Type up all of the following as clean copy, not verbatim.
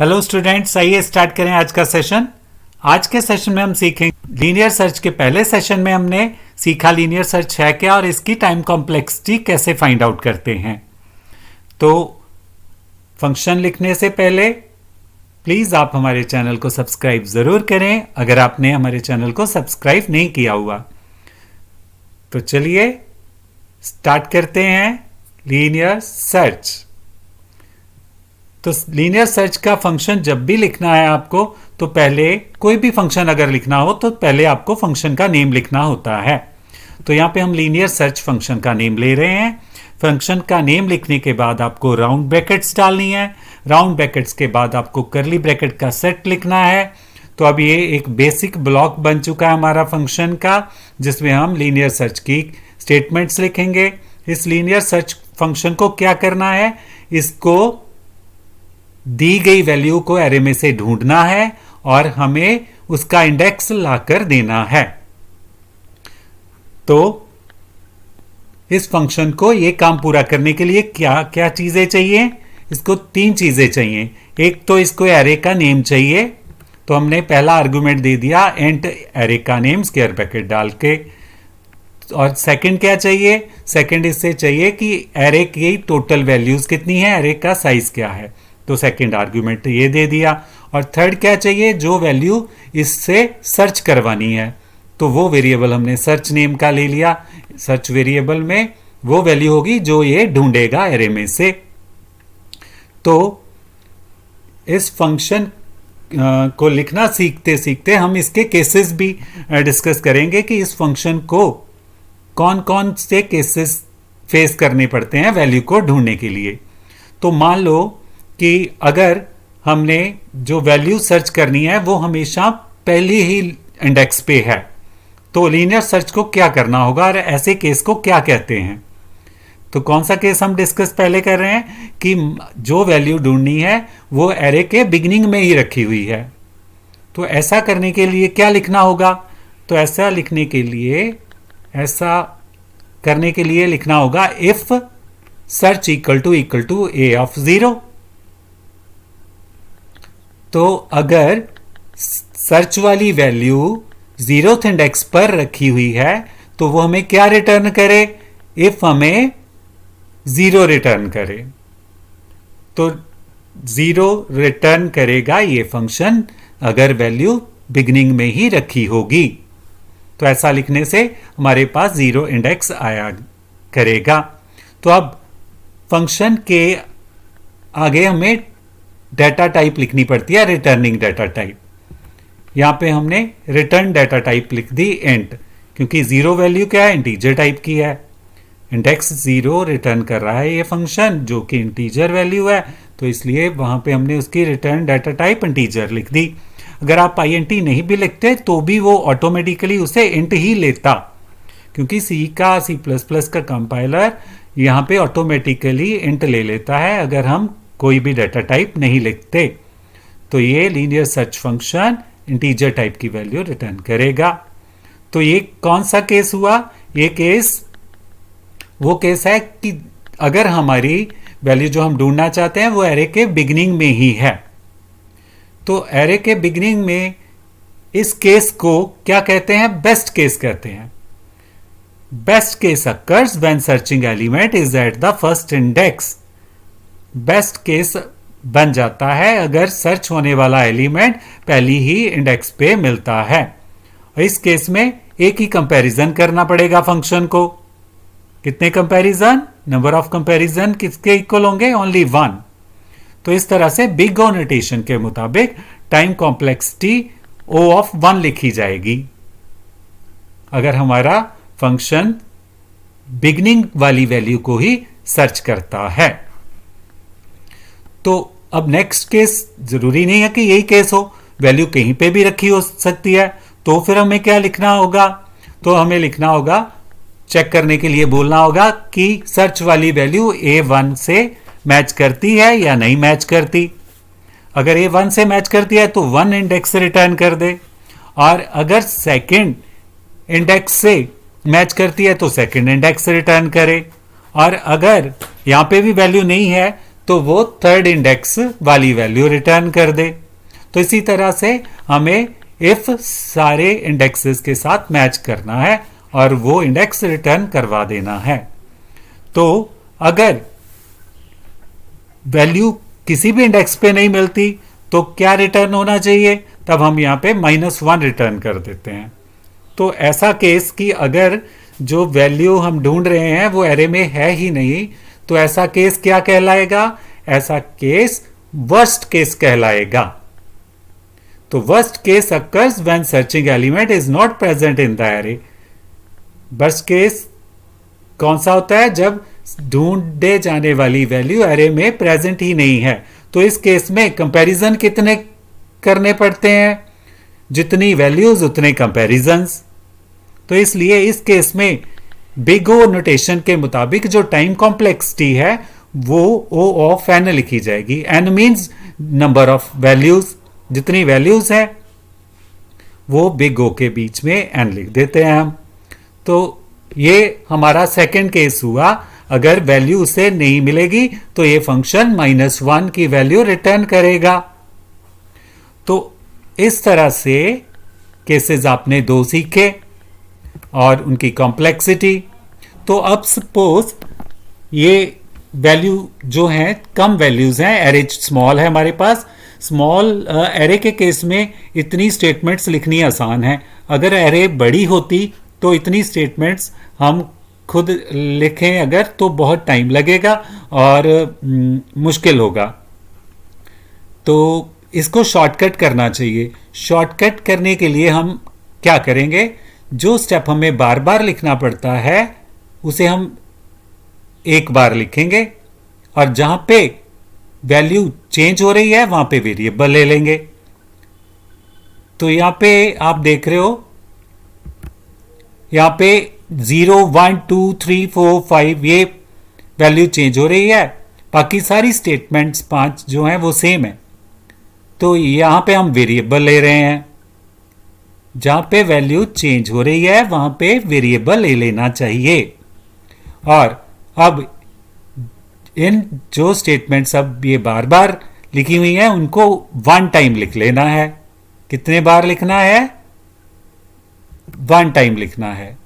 Hello students, आइए start करें आज का सेशन। आज के सेशन में हम सीखेंगे लीनियर सर्च। के पहले सेशन में हमने सीखा लीनियर सर्च है क्या और इसकी टाइम कॉम्प्लेक्सिटी कैसे फाइंड आउट करते हैं। तो फंक्शन लिखने से पहले प्लीज़ आप हमारे चैनल को सब्सक्राइब ज़रूर करें अगर आपने हमारे चैनल को सब्सक्राइब नहीं किया हुआ। तो चलिए स्टार्ट करते हैं लीनियर सर्च। तो लीनियर सर्च का फंक्शन जब भी लिखना है आपको, तो पहले कोई भी फंक्शन अगर लिखना हो तो पहले आपको फंक्शन का नेम लिखना होता है। तो यहाँ पे हम लीनियर सर्च फंक्शन का नेम ले रहे हैं। फंक्शन का नेम लिखने के बाद आपको राउंड ब्रैकेट्स डालनी है। राउंड ब्रैकेट्स के बाद आपको कर्ली ब्रैकेट का सेट लिखना है। तो अब ये एक बेसिक ब्लॉक बन चुका है हमारा फंक्शन का, जिसमें हम लीनियर सर्च की स्टेटमेंट्स लिखेंगे। इस लीनियर सर्च फंक्शन को क्या करना है, इसको दी गई वैल्यू को एरे में से ढूंढना है और हमें उसका इंडेक्स लाकर देना है। तो इस फंक्शन को ये काम पूरा करने के लिए क्या क्या चीजें चाहिए, इसको तीन चीजें चाहिए। एक तो इसको एरे का नेम चाहिए, तो हमने पहला आर्गुमेंट दे दिया एंट एरे का नेम स्क्वायर ब्रैकेट डाल के। और सेकंड क्या चाहिए, सेकंड इससे चाहिए कि एरे की टोटल वैल्यूज कितनी है, एरे का साइज क्या है, तो सेकंड आर्गुमेंट ये दे दिया। और थर्ड क्या चाहिए, जो वैल्यू इससे सर्च करवानी है, तो वो वेरिएबल हमने सर्च नेम का ले लिया। सर्च वेरिएबल में वो वैल्यू होगी जो ये ढूंढेगा एरे में से। तो इस फंक्शन को लिखना सीखते सीखते हम इसके केसेस भी डिस्कस करेंगे कि इस फंक्शन को कौन कौन से केसेस फेस करने पड़ते हैं वैल्यू को ढूंढने के लिए। तो मान लो कि अगर हमने जो वैल्यू सर्च करनी है वो हमेशा पहली ही इंडेक्स पे है, तो लीनियर सर्च को क्या करना होगा और ऐसे केस को क्या कहते हैं। तो कौन सा केस हम डिस्कस पहले कर रहे हैं कि जो वैल्यू ढूंढनी है वो एरे के बिगिनिंग में ही रखी हुई है। तो ऐसा करने के लिए क्या लिखना होगा, तो ऐसा करने के लिए लिखना होगा if search equal to A of 0। तो अगर सर्च वाली वैल्यू 0th इंडेक्स पर रखी हुई है तो वो हमें क्या रिटर्न करे, इफ हमें 0 रिटर्न करे। तो 0 रिटर्न करेगा ये फंक्शन अगर वैल्यू बिगिनिंग में ही रखी होगी। तो ऐसा लिखने से हमारे पास 0 इंडेक्स आया करेगा। तो अब फंक्शन के आगे हमें डाटा टाइप लिखनी पड़ती है, रिटर्निंग डाटा टाइप। यहां पे हमने रिटर्न डाटा टाइप लिख दी इंट, क्योंकि 0 वैल्यू क्या है, इंटीजर टाइप की है। इंडेक्स 0 रिटर्न कर रहा है ये फंक्शन जो कि इंटीजर वैल्यू है, तो इसलिए वहां पे हमने उसकी रिटर्न डाटा टाइप इंटीजर लिख दी। अगर आप INT नहीं भी लिखते तो भी वो ऑटोमेटिकली उसे इंट ही लेता, क्योंकि C++ का कंपाइलर यहां पे ऑटोमेटिकली इंट ले लेता है अगर हम कोई भी डाटा टाइप नहीं लिखते। तो ये linear search function integer type की वैल्यू रिटर्न करेगा। तो ये कौन सा केस हुआ, ये वो केस है कि अगर हमारी वैल्यू जो हम ढूंढना चाहते हैं वो एरे के बिगिनिंग में ही है। तो एरे के बिगिनिंग में इस केस को क्या कहते हैं, बेस्ट केस कहते हैं। Best case occurs when searching element is at the first index. Best case बन जाता है अगर सर्च होने वाला एलिमेंट पहली ही इंडेक्स पे मिलता है। इस केस में एक ही कंपैरिजन करना पड़ेगा फंक्शन को। कितने कंपैरिजन, नंबर ऑफ कंपैरिजन किसके इक्वल होंगे, ओनली 1। तो इस तरह से बिग O नोटेशन के मुताबिक टाइम कॉम्प्लेक्सिटी O ऑफ 1 लिखी जाएगी अगर हमारा फंक्शन बिगनिंग वाली वैल्यू को ही सर्च करता है। तो अब नेक्स्ट केस जरूरी नहीं है कि यही केस हो, वैल्यू कहीं पे भी रखी हो सकती है। तो फिर हमें क्या लिखना होगा, तो हमें लिखना होगा, चेक करने के लिए बोलना होगा कि सर्च वाली वैल्यू A1 से मैच करती है या नहीं मैच करती। अगर A1 से मैच करती है तो 1 इंडेक्स रिटर्न कर दे, और अगर सेकंड इंडेक्स से मैच करती है तो सेकंड इंडेक्स रिटर्न करे। और अगर यहां पे भी वैल्यू नहीं है तो वो थर्ड इंडेक्स वाली वैल्यू रिटर्न कर दे। तो इसी तरह से हमें इफ सारे इंडेक्सेस के साथ मैच करना है और वो इंडेक्स रिटर्न करवा देना है। तो अगर वैल्यू किसी भी इंडेक्स पे नहीं मिलती तो क्या रिटर्न होना चाहिए, तब हम यहाँ पे -1 रिटर्न कर देते हैं। तो ऐसा केस कि अगर जो वैल्यू हम ढूंढ रहे हैं वो एरे में है ही नहीं, तो ऐसा केस क्या कहलाएगा? ऐसा केस वर्स्ट केस कहलाएगा। तो worst case occurs when searching element is not present in the array. Worst case कौन सा होता है? जब ढूंढे जाने वाली वैल्यू एरे में प्रेजेंट ही नहीं है। तो इस केस में कंपैरिजन कितने करने पड़ते हैं? जितनी वैल्यूज उतने कंपैरिजंस। तो इसलिए इस केस में बिग ओ नोटेशन के मुताबिक जो टाइम कॉम्प्लेक्सिटी है वो O ऑफ n लिखी जाएगी। n means number of values, जितनी वैल्यूज है वो बिग O के बीच में n लिख देते हैं हम। तो ये हमारा सेकंड केस हुआ। अगर वैल्यू उसे नहीं मिलेगी तो ये फंक्शन -1 की वैल्यू रिटर्न करेगा। तो इस तरह से केसेस आपने 2 सीखे और उनकी कॉम्प्लेक्सिटी। तो अब सपोज ये वैल्यू जो है कम वैल्यूज हैं, एरे स्मॉल है हमारे पास। स्मॉल एरे के केस में इतनी स्टेटमेंट्स लिखनी आसान है। अगर एरे बड़ी होती तो इतनी स्टेटमेंट्स हम खुद लिखें अगर तो बहुत टाइम लगेगा और मुश्किल होगा। तो इसको शॉर्टकट करना चाहिए। शॉर्टकट करने के लिए हम क्या करेंगे? जो स्टेप हमें बार बार लिखना पड़ता है उसे हम एक बार लिखेंगे और जहां पे वैल्यू चेंज हो रही है वहां पे वेरिएबल ले लेंगे। तो यहां पे आप देख रहे हो, यहां पे 0 1 2 3 4 5 ये वैल्यू चेंज हो रही है, बाकी सारी स्टेटमेंट्स 5 जो हैं वो सेम है। तो यहां पे हम वेरिएबल ले रहे हैं। जहां पे वैल्यू चेंज हो रही है वहां पे वेरिएबल ले लेना चाहिए। और अब इन जो स्टेटमेंट्स अब ये बार बार लिखी हुई हैं उनको 1 टाइम लिख लेना है। कितने बार लिखना है? 1 टाइम लिखना है।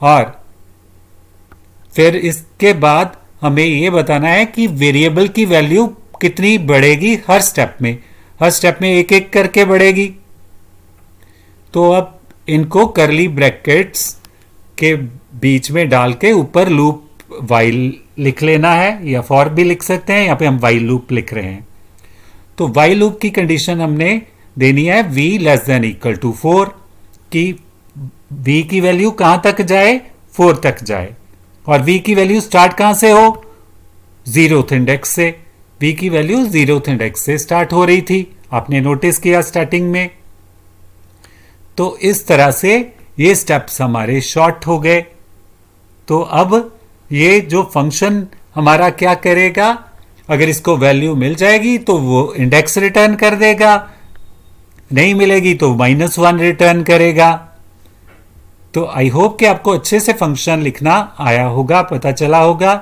और फिर इसके बाद हमें ये बताना है कि वेरिएबल की वैल्यू कितनी बढ़ेगी हर स्टेप में। हर स्टेप में एक एक करके बढ़ेगी। तो अब इनको करली ब्रैकेट्स के बीच में डाल के ऊपर लूप वाइल लिख लेना है, या फॉर भी लिख सकते हैं। यहां पे हम वाइल लूप लिख रहे हैं। तो वाइल लूप की कंडीशन हमने देनी है v < 4 कि v की वैल्यू कहां तक जाए? 4 तक जाए। और v की वैल्यू स्टार्ट कहां से हो? 0th इंडेक्स से। v की वैल्यू 0th इंडेक्स से स्टार्ट हो रही थी, आपने नोटिस किया स्टार्टिंग में। तो इस तरह से ये स्टेप्स हमारे शॉर्ट हो गए। तो अब ये जो फंक्शन हमारा क्या करेगा? अगर इसको वैल्यू मिल जाएगी तो वो इंडेक्स रिटर्न कर देगा, नहीं मिलेगी तो -1 रिटर्न करेगा। तो आई होप कि आपको अच्छे से फंक्शन लिखना आया होगा, पता चला होगा।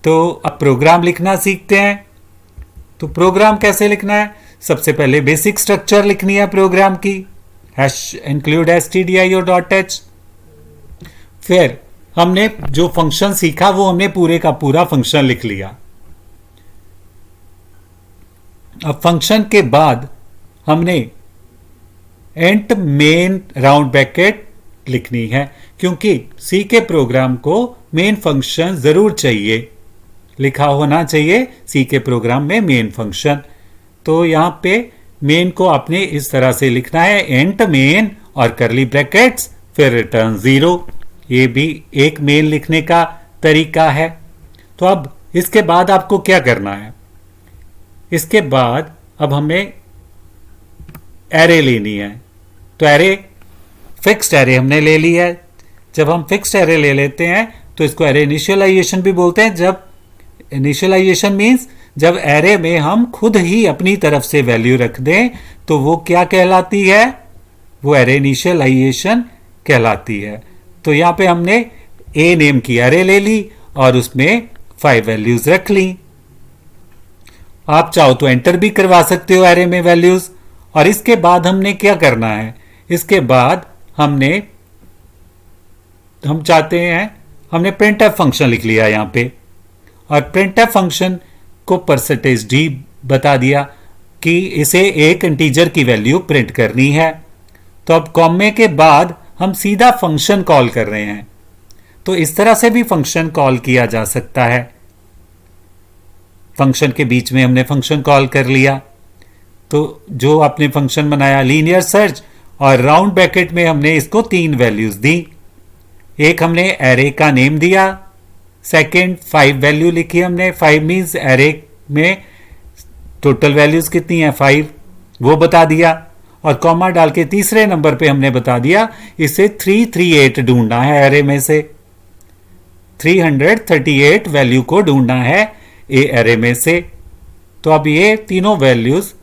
तो अब प्रोग्राम लिखना सीखते हैं। तो प्रोग्राम कैसे लिखना है? सबसे पहले बेसिक स्ट्रक्चर लिखनी है प्रोग्राम की, include stdio.h। फिर हमने जो फंक्शन सीखा वो हमने पूरे का पूरा फंक्शन लिख लिया। अब फंक्शन के बाद हमने एंट मेन राउंड ब्रैकेट लिखनी है, क्योंकि सी के प्रोग्राम को मेन फंक्शन जरूर चाहिए, लिखा होना चाहिए सी के प्रोग्राम में मेन फंक्शन। तो यहां पे मेन को आपने इस तरह से लिखना है, एंट मेन और करली ब्रैकेट्स फिर रिटर्न 0। ये भी एक मेन लिखने का तरीका है। तो अब इसके बाद आपको क्या करना है? इसके बाद अब हमें एरे लेनी है। तो एरे फिक्स्ड एरे हमने ले ली है। जब हम फिक्स्ड एरे ले लेते हैं तो इसको एरे इनिशियलाइजेशन भी बोलते हैं। जब इनिशियलाइजेशन मीन्स जब एरे में हम खुद ही अपनी तरफ से वैल्यू रख दें तो वो क्या कहलाती है? वो एरे इनिशियलाइजेशन कहलाती है। तो यहां पे हमने ए नेम की एरे ले ली और उसमें 5 वैल्यूज रख ली। आप चाहो तो एंटर भी करवा सकते हो एरे में वैल्यूज। और इसके बाद हमने क्या करना है, इसके बाद हम चाहते हैं, हमने printf फंक्शन लिख लिया यहां पे, और printf फंक्शन को परसेंटेज डी बता दिया कि इसे एक इंटीजर की वैल्यू प्रिंट करनी है। तो अब कॉमे के बाद हम सीधा फंक्शन कॉल कर रहे हैं। तो इस तरह से भी फंक्शन कॉल किया जा सकता है। फंक्शन के बीच में हमने फंक्शन कॉल कर लिया, तो जो आपने फंक्शन बनाया लीनियर सर्च, और राउंड ब्रैकेट में हमने इसको 3 वैल्यूज दी। एक हमने एरे का नेम दिया, सेकंड 5 वैल्यू लिखी हमने, 5 मींस एरे में टोटल वैल्यूज कितनी है 5, वो बता दिया। और कॉमा डाल के तीसरे नंबर पे हमने बता दिया इसे 338 ढूंढना है, एरे में से 338 वैल्यू को ढूंढना है ए एरे में से। तो अब ये तीनों वैल्यूज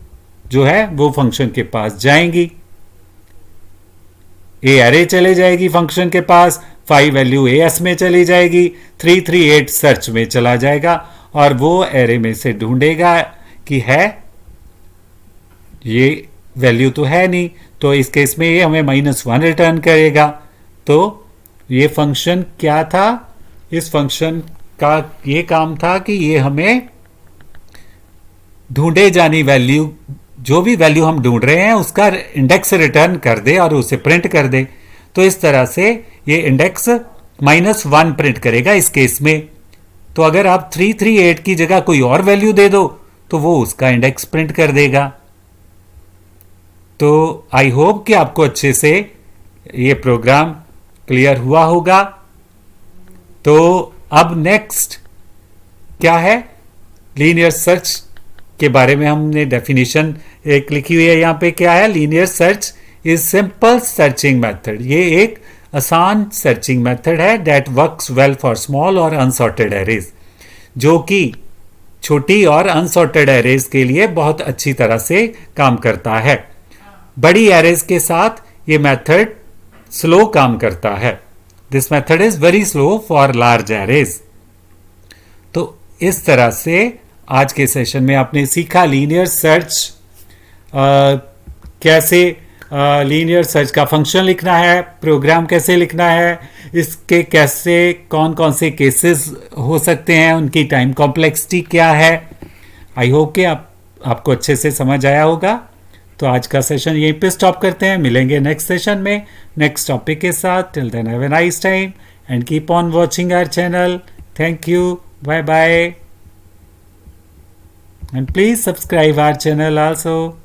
जो है वो फंक्शन के पास जाएंगी, ए एरे चले जाएगी फंक्शन के पास, 5 वैल्यू ए एस में चली जाएगी, 338 सर्च में चला जाएगा, और वो एरे में से ढूंढेगा कि है, ये वैल्यू तो है नहीं, तो इस केस में ये हमें -1 रिटर्न करेगा। तो ये फंक्शन क्या था, इस फंक्शन का ये काम था कि ये हमें ढूंढे जानी वैल्यू, जो भी वैल्यू हम ढूंढ रहे हैं उसका इंडेक्स रिटर्न कर दे और उसे प्रिंट कर दे। तो इस तरह से ये इंडेक्स -1 प्रिंट करेगा इस केस में। तो अगर आप 338 की जगह कोई और वैल्यू दे दो तो वो उसका इंडेक्स प्रिंट कर देगा। तो आई होप कि आपको अच्छे से ये प्रोग्राम क्लियर हुआ होगा। तो अब नेक्स्ट क्या है, लीनियर सर्च के बारे में हमने डेफिनेशन एक लिखी हुई है यहाँ पे। क्या है, linear search is simple searching method. ये एक आसान सर्चिंग मेथड है that works well for small और अनसॉर्टेड एरेज, जो कि छोटी और अनसॉर्टेड एरेज के लिए बहुत अच्छी तरह से काम करता है। बड़ी एरेज के साथ ये मेथड स्लो काम करता है। This method is very slow for large arrays. तो इस तरह से आज के सेशन में आपने सीखा लीनियर सर्च, कैसे लीनियर सर्च का फंक्शन लिखना है, प्रोग्राम कैसे लिखना है, इसके कैसे कौन कौन से केसेस हो सकते हैं, उनकी टाइम कॉम्प्लेक्सिटी क्या है। आई होप कि आपको अच्छे से समझ आया होगा। तो आज का सेशन यहीं पे स्टॉप करते हैं, मिलेंगे नेक्स्ट सेशन में नेक्स्ट टॉपिक के साथ। Till then have a nice time and keep on watching our channel. Thank you, bye bye, and please subscribe our channel also.